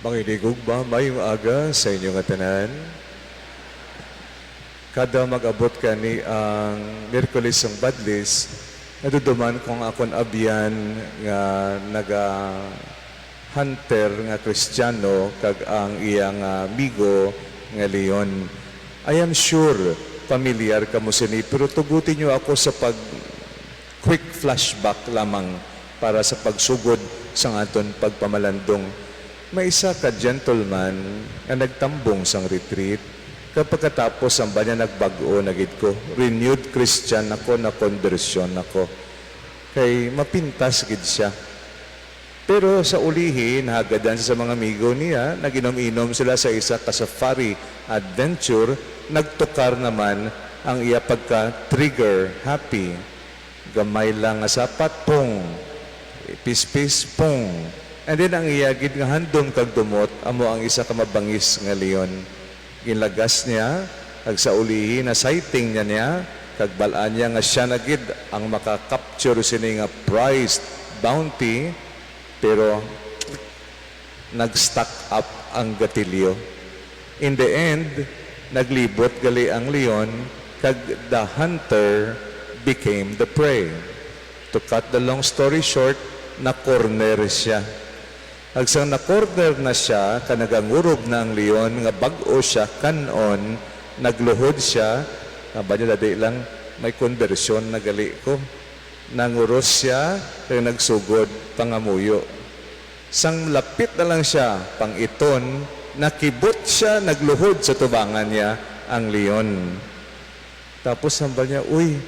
Manginig ba mayong aga sa inyong tanan? Kada mag-abot ka ni ang Miyerkules ang Badlis, naduduman kung akon abyan nga hunter nga Kristiyano kag ang iyang amigo nga Leon. I am sure familiar ka mo sini, pero tugutin niyo ako sa quick flashback lamang para sa pagsugod sa aton pagpamalandong. May isa ka gentleman na nagtambong sang retreat. Kapag katapos ang banya nagbago, nagid ko, renewed Christian ako, na conversion ako. Kay mapintas gid siya. Pero sa ulihin, hagadan sa mga amigo niya, naginom-inom sila sa isa ka safari adventure, nagtukar naman ang iya pagka-trigger, happy. Gamay lang nga sapat, pong. Pis-pis, pong. And then ang iyagid nga handom kag dumot, amo ang isa ka mabangis nga leon. Ginlagas niya, kag sa ulihin na sighting niya, kag balaan niya nga siya nagid ang maka-capture sini nga prized bounty, pero nag-stack up ang gatilyo. In the end, naglibot gali ang leon, kag the hunter became the prey. To cut the long story short, na-corner siya. Agsang na-corner na siya, kanagangurob na ang leon, nga bag-o siya, kanon, nagluhod siya, nga ba niya dadi lang, may konversyon na gali ko. Nanguros siya, kaya nagsugod, pangamuyo. Sang lapit na lang siya, pang iton, nakibot siya, nagluhod sa tubangan niya, ang leon. Tapos sambal niya, uy,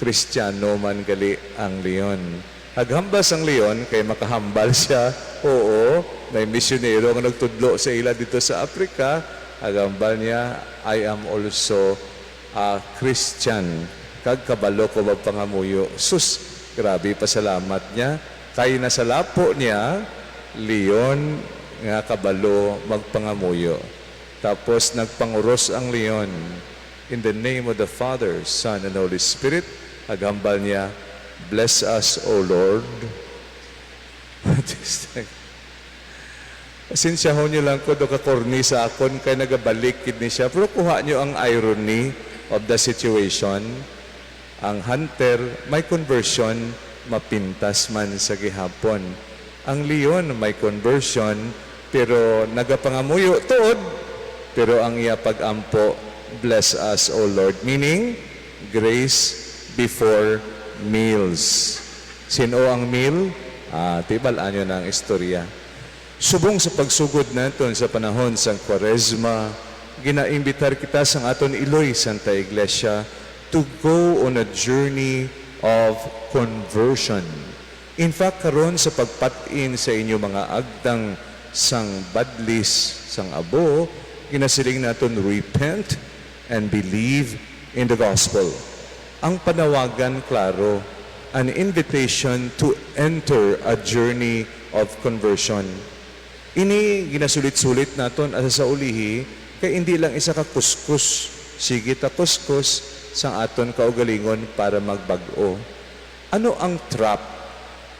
Kristiyano man gali ang leon. Haghambas ang leon, kay makahambal siya. Oo, may misyonero nga nagtudlo sa ila dito sa Africa. Haghambal niya, I am also a Christian. Kag kabalo ko magpangamuyo. Sus, grabe pasalamat niya. Kay nasa lapo niya, leon nga kabalo magpangamuyo. Tapos nagpanguros ang leon. In the name of the Father, Son, and Holy Spirit, haghambal niya, bless us, O Lord. Pasensyaho niyo lang ko, do kakorni sa akon, kay nagabalik ni siya. Pero kuha niyo ang irony of the situation. Ang hunter, may conversion, mapintas man sa gihapon. Ang leon, may conversion, pero nagapangamuyo tuod. Pero ang iya pag-ampo, bless us, O Lord. Meaning, grace before meals. Sino ang meal? Tibalaan nyo na ang istorya. Subong sa pagsugod natin sa panahon sa Quaresma, ginaimbitar kita sa aton Iloy Santa Iglesia to go on a journey of conversion. In fact, karon sa pagpatin sa inyo mga agdang sang badlis, sang abo, ginasiling natin repent and believe in the gospel. Ang panawagan, klaro, an invitation to enter a journey of conversion. Ini ginasulit-sulit naton asa sa ulihi, kay hindi lang isa ka kuskus, sige ta kuskus sang aton kaugalingon para magbag-o. Ano ang trap?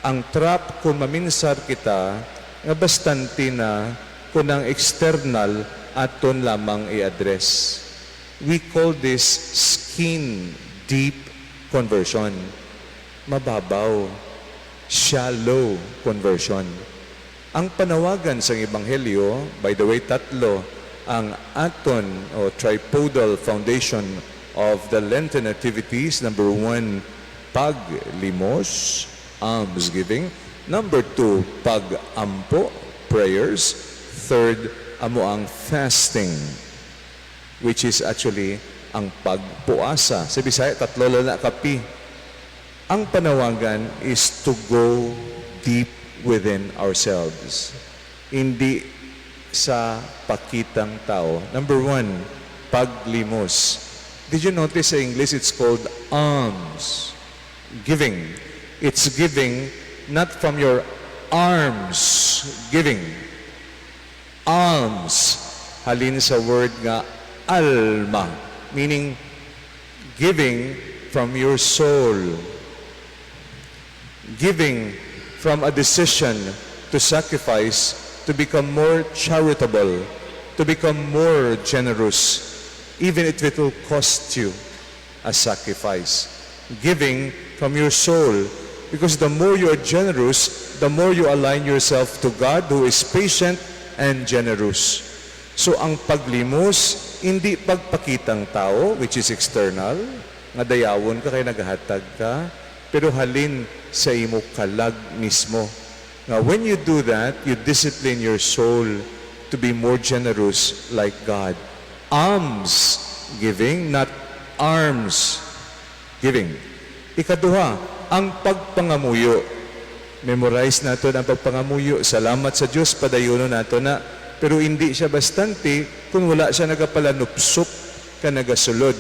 Ang trap kung maminsar kita, nga bastante na kung ang external aton lamang i-address. We call this skin deep conversion. Mababaw, shallow conversion. Ang panawagan sa Ebanghelyo, by the way, tatlo, ang aton o tripodal foundation of the Lenten activities. Number 1, paglimos, almsgiving. Number 2, pag-ampo, prayers. Third, amo ang fasting, which is actually ang pagpuasa. Sa Bisaya, tatlo lang na kapi. Ang panawagan is to go deep within ourselves. Hindi sa pakitang tao. Number 1, paglimos. Did you notice sa English it's called alms? Giving. It's giving not from your arms. Giving. Alms. Halin sa word nga alma. Meaning, giving from your soul. Giving from a decision to sacrifice to become more charitable, to become more generous, even if it will cost you a sacrifice. Giving from your soul, because the more you are generous, the more you align yourself to God who is patient and generous. So ang paglimos, hindi pagpakitang tao, which is external, nga dayawon ka kay naghatag ka, pero halin sa imo kalag mismo. Now, when you do that, you discipline your soul to be more generous like God. Alms giving, not arms giving. Ikaduha, ang pagpangamuyo. Memorize natin ang pagpangamuyo. Salamat sa Diyos, padayono nato na. Pero hindi siya bastante kung wala siya nagapalanupsok ka nagasulod.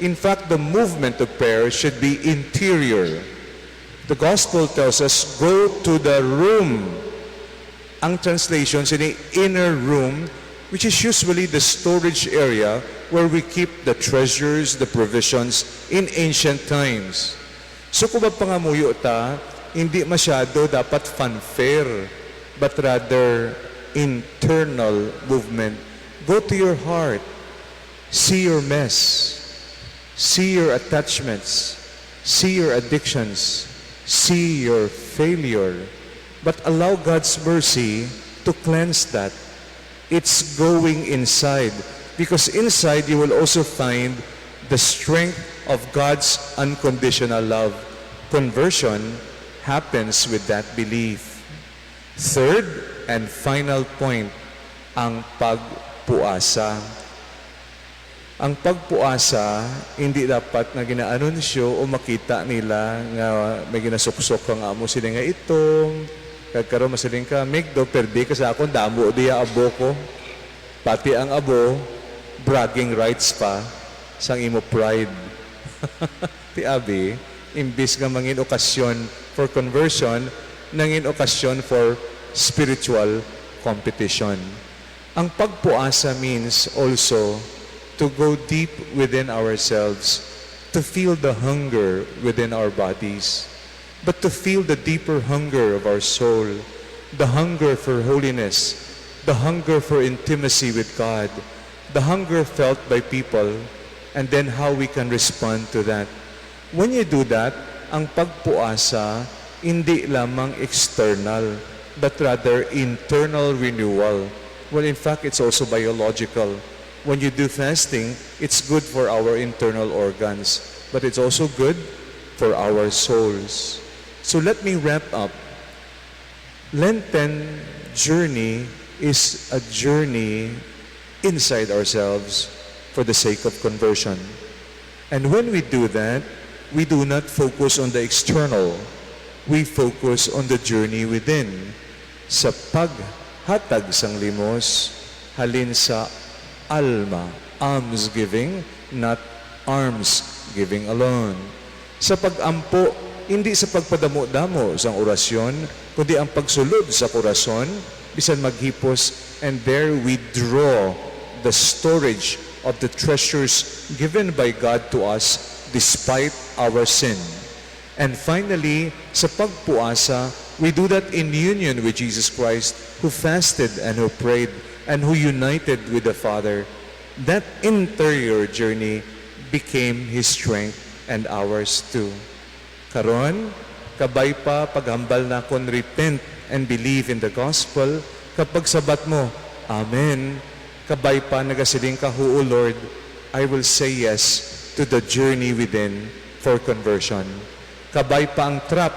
In fact, the movement of prayer should be interior. The gospel tells us, go to the room. Ang translation sa inner room, which is usually the storage area where we keep the treasures, the provisions in ancient times. So kung pangamuyo ta, hindi masyado dapat fanfare, but rather internal movement. Go to your heart. See your mess. See your attachments. See your addictions. See your failure. But allow God's mercy to cleanse that. It's going inside. Because inside you will also find the strength of God's unconditional love. Conversion happens with that belief. Third and final point, ang pagpuasa. Ang pagpuasa, hindi dapat na ginaanunsyo o makita nila nga may ginasuksok ka nga mo sila nga itong, kagkaroon masiling ka, Migdo, perdi ka sa akong damo diya abo ko. Pati ang abo, bragging rights pa, sang imo pride. Ti abi, imbis nga mangin okasyon for conversion, nangin okasyon for spiritual competition. Ang pagpuasa means also to go deep within ourselves, to feel the hunger within our bodies, but to feel the deeper hunger of our soul, the hunger for holiness, the hunger for intimacy with God, the hunger felt by people, and then how we can respond to that. When you do that, ang pagpuasa hindi lamang external, but rather internal renewal. Well, in fact, it's also biological. When you do fasting, it's good for our internal organs, but it's also good for our souls. So let me wrap up. Lenten journey is a journey inside ourselves for the sake of conversion. And when we do that, we do not focus on the external. We focus on the journey within. Sa paghatag sang limos, halin sa alma, alms giving, not arms giving alone. Sa pagampo, hindi sa pagpadamo-damo sa orasyon, kundi ang pagsulod sa korason, bisan maghipos, and there we draw the storage of the treasures given by God to us despite our sin. And finally, sa pagpuasa, we do that in union with Jesus Christ, who fasted and who prayed, and who united with the Father. That interior journey became His strength and ours too. Karon, kabay pa paghambal na kon repent and believe in the gospel, kapag sabat mo, Amen, kabay pa nagasiling ka, O Lord, I will say yes to the journey within for conversion. Kabay pa ang trap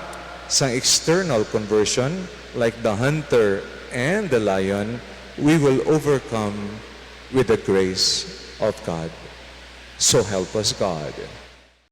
sa external conversion, like the hunter and the lion, we will overcome with the grace of God. So help us, God.